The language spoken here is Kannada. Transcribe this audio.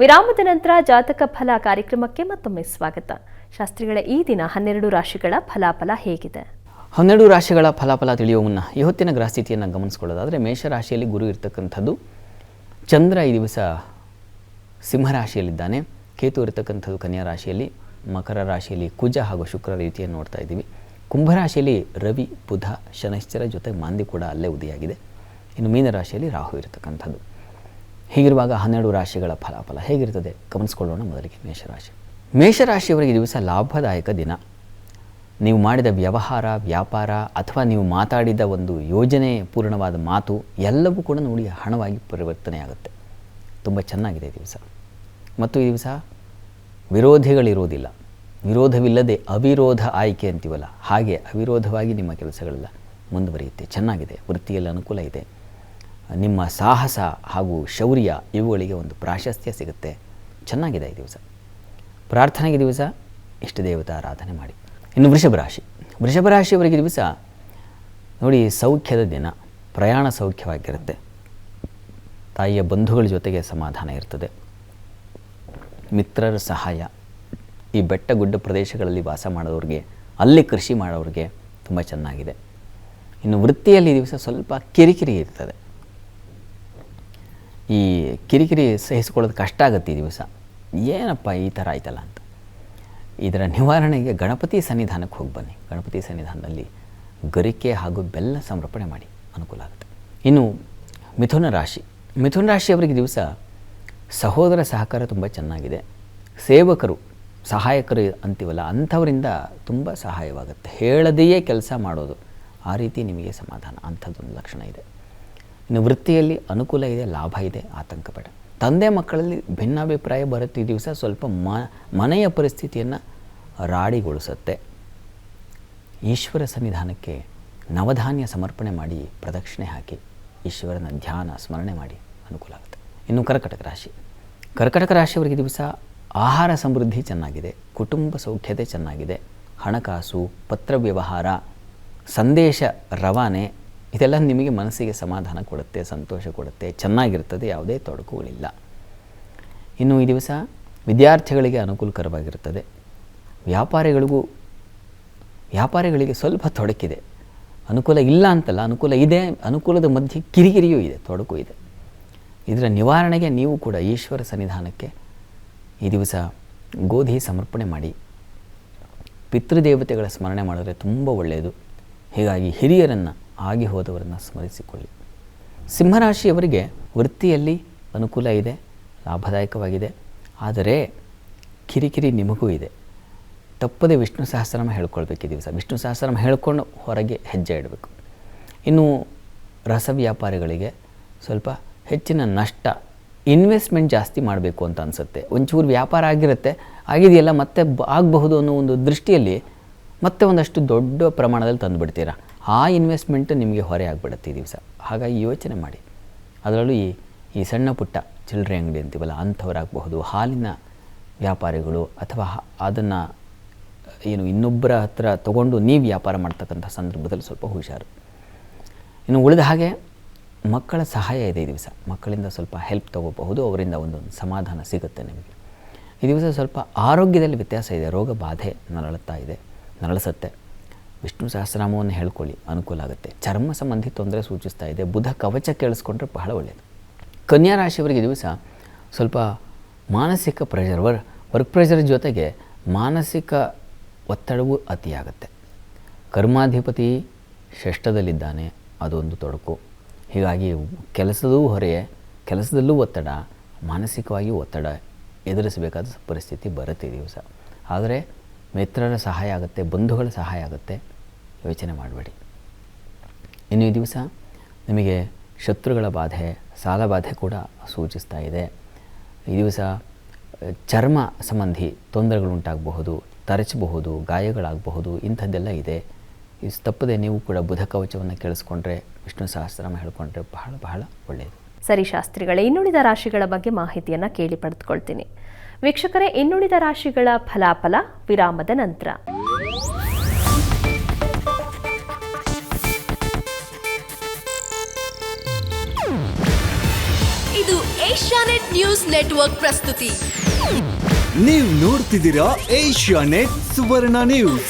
ವಿರಾಮದ ನಂತರ ಜಾತಕ ಫಲ ಕಾರ್ಯಕ್ರಮಕ್ಕೆ ಮತ್ತೊಮ್ಮೆ ಸ್ವಾಗತ. ಶಾಸ್ತ್ರಿಗಳ ಈ ದಿನ 12 ರಾಶಿಗಳ ಫಲಾಫಲ ಹೇಗಿದೆ? 12 ರಾಶಿಗಳ ಫಲಾಫಲ ತಿಳಿಯುವ ಮುನ್ನ ಈ ಹೊತ್ತಿನ ಗ್ರಹಸ್ಥಿತಿಯನ್ನು ಗಮನಿಸಿಕೊಳ್ಳೋದಾದರೆ ಮೇಷರಾಶಿಯಲ್ಲಿ ಗುರು ಇರತಕ್ಕಂಥದ್ದು, ಚಂದ್ರ ಈ ದಿವಸ ಸಿಂಹರಾಶಿಯಲ್ಲಿದ್ದಾನೆ, ಕೇತು ಇರತಕ್ಕಂಥದ್ದು ಕನ್ಯಾ ರಾಶಿಯಲ್ಲಿ, ಮಕರ ರಾಶಿಯಲ್ಲಿ ಕುಜ ಹಾಗೂ ಶುಕ್ರ ರೀತಿಯನ್ನು ನೋಡ್ತಾ ಇದ್ದೀವಿ. ಕುಂಭರಾಶಿಯಲ್ಲಿ ರವಿ, ಬುಧ, ಶನೈಶ್ಚರ ಜೊತೆ ಮಾಂದಿ ಕೂಡ ಅಲ್ಲೇ ಉದಯಾಗಿದೆ. ಇನ್ನು ಮೀನರಾಶಿಯಲ್ಲಿ ರಾಹು ಇರತಕ್ಕಂಥದ್ದು. ಹೀಗಿರುವಾಗ 12 ರಾಶಿಗಳ ಫಲಾಫಲ ಹೇಗಿರ್ತದೆ ಗಮನಿಸ್ಕೊಳ್ಳೋಣ. ಮೊದಲಿಗೆ ಮೇಷರಾಶಿಯವರಿಗೆ ದಿವಸ ಲಾಭದಾಯಕ ದಿನ. ನೀವು ಮಾಡಿದ ವ್ಯವಹಾರ, ವ್ಯಾಪಾರ ಅಥವಾ ನೀವು ಮಾತಾಡಿದ ಒಂದು ಯೋಜನೆ, ಪೂರ್ಣವಾದ ಮಾತು ಎಲ್ಲವೂ ಕೂಡ ನೋಡಿ ಹಣವಾಗಿ ಪರಿವರ್ತನೆ ಆಗುತ್ತೆ. ತುಂಬ ಚೆನ್ನಾಗಿದೆ ಈ ದಿವಸ. ಮತ್ತು ಈ ದಿವಸ ವಿರೋಧಿಗಳಿರೋದಿಲ್ಲ, ವಿರೋಧವಿಲ್ಲದೆ ಅವಿರೋಧ ಆಯ್ಕೆ ಅಂತೀವಲ್ಲ ಹಾಗೆ ಅವಿರೋಧವಾಗಿ ನಿಮ್ಮ ಕೆಲಸಗಳೆಲ್ಲ ಮುಂದುವರಿಯುತ್ತೆ. ಚೆನ್ನಾಗಿದೆ. ವೃತ್ತಿಯಲ್ಲಿ ಅನುಕೂಲ ಇದೆ. ನಿಮ್ಮ ಸಾಹಸ ಹಾಗೂ ಶೌರ್ಯ ಇವುಗಳಿಗೆ ಒಂದು ಪ್ರಾಶಸ್ತ್ಯ ಸಿಗುತ್ತೆ. ಚೆನ್ನಾಗಿದೆ ಈ ದಿವಸ. ಪ್ರಾರ್ಥನೆಗೆ ದಿವಸ ಇಷ್ಟ ದೇವತಾ ಆರಾಧನೆ ಮಾಡಿ. ಇನ್ನು ವೃಷಭ ರಾಶಿಯವರಿಗೆ ದಿವಸ ನೋಡಿ ಸೌಖ್ಯದ ದಿನ, ಪ್ರಯಾಣ ಸೌಖ್ಯವಾಗಿರುತ್ತೆ. ತಾಯಿಯ ಬಂಧುಗಳ ಜೊತೆಗೆ ಸಮಾಧಾನ ಇರ್ತದೆ. ಮಿತ್ರರ ಸಹಾಯ, ಈ ಬೆಟ್ಟ ಗುಡ್ಡ ಪ್ರದೇಶಗಳಲ್ಲಿ ವಾಸ ಮಾಡೋರಿಗೆ, ಅಲ್ಲಿ ಕೃಷಿ ಮಾಡೋರಿಗೆ ತುಂಬ ಚೆನ್ನಾಗಿದೆ. ಇನ್ನು ವೃತ್ತಿಯಲ್ಲಿ ದಿವಸ ಸ್ವಲ್ಪ ಕಿರಿಕಿರಿ ಇರ್ತದೆ. ಈ ಕಿರಿಕಿರಿ ಸಹಿಸ್ಕೊಳ್ಳೋದು ಕಷ್ಟ ಆಗುತ್ತೆ ಈ ದಿವಸ. ಏನಪ್ಪ ಈ ಥರ ಆಯ್ತಲ್ಲ ಅಂತ. ಇದರ ನಿವಾರಣೆಗೆ ಗಣಪತಿ ಸನ್ನಿಧಾನಕ್ಕೆ ಹೋಗಿ ಬನ್ನಿ. ಗಣಪತಿ ಸನ್ನಿಧಾನದಲ್ಲಿ ಗರಿಕೆ ಹಾಗೂ ಬೆಲ್ಲ ಸಮರ್ಪಣೆ ಮಾಡಿ, ಅನುಕೂಲ ಆಗುತ್ತೆ. ಇನ್ನು ಮಿಥುನ ರಾಶಿಯವರಿಗೆ ದಿವಸ ಸಹೋದರ ಸಹಕಾರ ತುಂಬ ಚೆನ್ನಾಗಿದೆ. ಸೇವಕರು, ಸಹಾಯಕರು ಅಂತೀವಲ್ಲ ಅಂಥವರಿಂದ ತುಂಬ ಸಹಾಯವಾಗುತ್ತೆ. ಹೇಳದೆಯೇ ಕೆಲಸ ಮಾಡೋದು, ಆ ರೀತಿ ನಿಮಗೆ ಸಮಾಧಾನ, ಅಂಥದ್ದೊಂದು ಲಕ್ಷಣ ಇದೆ. ಇನ್ನು ವೃತ್ತಿಯಲ್ಲಿ ಅನುಕೂಲ ಇದೆ, ಲಾಭ ಇದೆ, ಆತಂಕ ಬೇಡ. ತಂದೆ ಮಕ್ಕಳಲ್ಲಿ ಭಿನ್ನಾಭಿಪ್ರಾಯ ಬರುತ್ತೆ ಈ ದಿವಸ. ಸ್ವಲ್ಪ ಮನೆಯ ಪರಿಸ್ಥಿತಿಯನ್ನು ರಾಡಿಗೊಳಿಸುತ್ತೆ. ಈಶ್ವರ ಸನ್ನಿಧಾನಕ್ಕೆ ನವಧಾನ್ಯ ಸಮರ್ಪಣೆ ಮಾಡಿ, ಪ್ರದಕ್ಷಿಣೆ ಹಾಕಿ, ಈಶ್ವರನ ಧ್ಯಾನ ಸ್ಮರಣೆ ಮಾಡಿ, ಅನುಕೂಲ ಆಗುತ್ತೆ. ಇನ್ನು ಕರ್ಕಟಕ ರಾಶಿಯವರಿಗೆ ದಿವಸ ಆಹಾರ ಸಮೃದ್ಧಿ ಚೆನ್ನಾಗಿದೆ, ಕುಟುಂಬ ಸೌಖ್ಯತೆ ಚೆನ್ನಾಗಿದೆ, ಹಣಕಾಸು, ಪತ್ರ ವ್ಯವಹಾರ, ಸಂದೇಶ ರವಾನೆ ಇದೆಲ್ಲ ನಿಮಗೆ ಮನಸ್ಸಿಗೆ ಸಮಾಧಾನ ಕೊಡುತ್ತೆ, ಸಂತೋಷ ಕೊಡುತ್ತೆ, ಚೆನ್ನಾಗಿರ್ತದೆ, ಯಾವುದೇ ತೊಡಕುಗಳಿಲ್ಲ. ಇನ್ನು ಈ ದಿವಸ ವಿದ್ಯಾರ್ಥಿಗಳಿಗೆ ಅನುಕೂಲಕರವಾಗಿರುತ್ತದೆ. ವ್ಯಾಪಾರಿಗಳಿಗೆ ಸ್ವಲ್ಪ ತೊಡಕಿದೆ. ಅನುಕೂಲ ಇಲ್ಲ ಅಂತಲ್ಲ, ಅನುಕೂಲ ಇದೆ. ಅನುಕೂಲದ ಮಧ್ಯೆ ಕಿರಿಕಿರಿಯೂ ಇದೆ, ತೊಡಕು ಇದೆ. ಇದರ ನಿವಾರಣೆಗೆ ನೀವು ಕೂಡ ಈಶ್ವರ ಸನ್ನಿಧಾನಕ್ಕೆ ಈ ದಿವಸ ಗೋಧಿ ಸಮರ್ಪಣೆ ಮಾಡಿ, ಪಿತೃದೇವತೆಗಳ ಸ್ಮರಣೆ ಮಾಡಿದ್ರೆ ತುಂಬ ಒಳ್ಳೆಯದು. ಹೀಗಾಗಿ ಹಿರಿಯರನ್ನು, ಆಗಿ ಹೋದವರನ್ನು ಸ್ಮರಿಸಿಕೊಳ್ಳಿ. ಸಿಂಹರಾಶಿಯವರಿಗೆ ವೃತ್ತಿಯಲ್ಲಿ ಅನುಕೂಲ ಇದೆ, ಲಾಭದಾಯಕವಾಗಿದೆ. ಆದರೆ ಕಿರಿಕಿರಿ ನಿಮಗೂ ಇದೆ. ತಪ್ಪದೆ ವಿಷ್ಣು ಸಹಸ್ರನಾಮ ಹೇಳ್ಕೊಳ್ಬೇಕು ಈ ದಿವಸ. ವಿಷ್ಣು ಸಹಸ್ರನಾಮ ಹೇಳ್ಕೊಂಡು ಹೊರಗೆ ಹೆಜ್ಜೆ ಇಡಬೇಕು. ಇನ್ನು ವ್ಯಾಪಾರಿಗಳಿಗೆ ಸ್ವಲ್ಪ ಹೆಚ್ಚಿನ ನಷ್ಟ, ಇನ್ವೆಸ್ಟ್ಮೆಂಟ್ ಜಾಸ್ತಿ ಮಾಡಬೇಕು ಅಂತ ಅನಿಸುತ್ತೆ. ಒಂಚೂರು ವ್ಯಾಪಾರ ಆಗಿದೆಯಲ್ಲ ಮತ್ತೆ ಆಗಬಹುದು ಅನ್ನೋ ಒಂದು ದೃಷ್ಟಿಯಲ್ಲಿ ಮತ್ತೆ ಒಂದಷ್ಟು ದೊಡ್ಡ ಪ್ರಮಾಣದಲ್ಲಿ ತಂದುಬಿಡ್ತೀರಾ. ಆ ಇನ್ವೆಸ್ಟ್ಮೆಂಟ್ ನಿಮಗೆ ಹೊರೆ ಆಗಿಬಿಡುತ್ತೆ ಈ ದಿವಸ. ಹಾಗಾಗಿ ಯೋಚನೆ ಮಾಡಿ. ಅದರಲ್ಲೂ ಈ ಸಣ್ಣ ಪುಟ್ಟ ಚಿಲ್ಲರೆ ಅಂಗಡಿ ಅಂತೀವಲ್ಲ ಅಂಥವರಾಗಬಹುದು, ಹಾಲಿನ ವ್ಯಾಪಾರಿಗಳು, ಅಥವಾ ಅದನ್ನು ಇನ್ನೊಬ್ಬರ ಹತ್ರ ತೊಗೊಂಡು ನೀವು ವ್ಯಾಪಾರ ಮಾಡ್ತಕ್ಕಂಥ ಸಂದರ್ಭದಲ್ಲಿ ಸ್ವಲ್ಪ ಹುಷಾರು. ಇನ್ನು ಉಳಿದ ಹಾಗೆ ಮಕ್ಕಳ ಸಹಾಯ ಇದೆ ಈ ದಿವಸ. ಮಕ್ಕಳಿಂದ ಸ್ವಲ್ಪ ಹೆಲ್ಪ್ ತೊಗೋಬಹುದು, ಅವರಿಂದ ಒಂದು ಸಮಾಧಾನ ಸಿಗುತ್ತೆ ನಿಮಗೆ. ಈ ದಿವಸ ಸ್ವಲ್ಪ ಆರೋಗ್ಯದಲ್ಲಿ ವ್ಯತ್ಯಾಸ ಇದೆ. ರೋಗ ಬಾಧೆ ನರಳಿಸುತ್ತೆ. ವಿಷ್ಣು ಸಹಸ್ರನಾಮವನ್ನು ಹೇಳ್ಕೊಳ್ಳಿ, ಅನುಕೂಲ ಆಗುತ್ತೆ. ಚರ್ಮ ಸಂಬಂಧಿ ತೊಂದರೆ ಸೂಚಿಸ್ತಾ ಇದೆ. ಬುಧ ಕವಚ ಕೇಳಿಸ್ಕೊಂಡ್ರೆ ಬಹಳ ಒಳ್ಳೆಯದು. ಕನ್ಯಾ ರಾಶಿಯವರಿಗೆ ದಿವಸ ಸ್ವಲ್ಪ ಮಾನಸಿಕ ಪ್ರೆಷರ್, ವರ್ಕ್ ಪ್ರೆಷರ್ ಜೊತೆಗೆ ಮಾನಸಿಕ ಒತ್ತಡವೂ ಅತಿಯಾಗುತ್ತೆ. ಕರ್ಮಾಧಿಪತಿ ಷಷ್ಠದಲ್ಲಿದ್ದಾನೆ, ಅದೊಂದು ತೊಡಕು. ಹೀಗಾಗಿ ಕೆಲಸದೂ ಹೊರೆಯೇ, ಕೆಲಸದಲ್ಲೂ ಒತ್ತಡ, ಮಾನಸಿಕವಾಗಿಯೂ ಒತ್ತಡ ಎದುರಿಸಬೇಕಾದ ಪರಿಸ್ಥಿತಿ ಬರುತ್ತೆ ಈ ದಿವಸ. ಆದರೆ ಮಿತ್ರರ ಸಹಾಯ ಆಗುತ್ತೆ, ಬಂಧುಗಳ ಸಹಾಯ ಆಗುತ್ತೆ, ಯೋಚನೆ ಮಾಡಬೇಡಿ. ಇನ್ನು ಈ ದಿವಸ ನಿಮಗೆ ಶತ್ರುಗಳ ಬಾಧೆ, ಸಾಲ ಬಾಧೆ ಕೂಡ ಸೂಚಿಸ್ತಾ ಇದೆ. ಈ ದಿವಸ ಚರ್ಮ ಸಂಬಂಧಿ ತೊಂದರೆಗಳುಂಟಾಗಬಹುದು, ತರಚಬಹುದು, ಗಾಯಗಳಾಗಬಹುದು, ಇಂಥದ್ದೆಲ್ಲ ಇದೆ. ತಪ್ಪದೆ ನೀವು ಕೂಡ ಬುಧ ಕವಚವನ್ನು ಕೇಳಿಸ್ಕೊಂಡ್ರೆ, ವಿಷ್ಣು ಸಹಸ್ರನಾಮ ಹೇಳ್ಕೊಂಡ್ರೆ ಬಹಳ ಬಹಳ ಒಳ್ಳೆಯದು. ಸರಿ ಶಾಸ್ತ್ರಿಗಳೇ, ಇನ್ನುಳಿದ ರಾಶಿಗಳ ಬಗ್ಗೆ ಮಾಹಿತಿಯನ್ನು ಕೇಳಿ ಪಡೆದುಕೊಳ್ತೀನಿ. ವೀಕ್ಷಕರೇ, ಇನ್ನುಳಿದ ರಾಶಿಗಳ ಫಲಾಫಲ ವಿರಾಮದ ನಂತರ. ಇದು ಏಷ್ಯಾನೆಟ್ ನ್ಯೂಸ್ ನೆಟ್ವರ್ಕ್ ಪ್ರಸ್ತುತಿ. ನೀವು ನೋಡ್ತಿದ್ದೀರಾ ಏಷ್ಯಾನೆಟ್ ಸುವರ್ಣ ನ್ಯೂಸ್.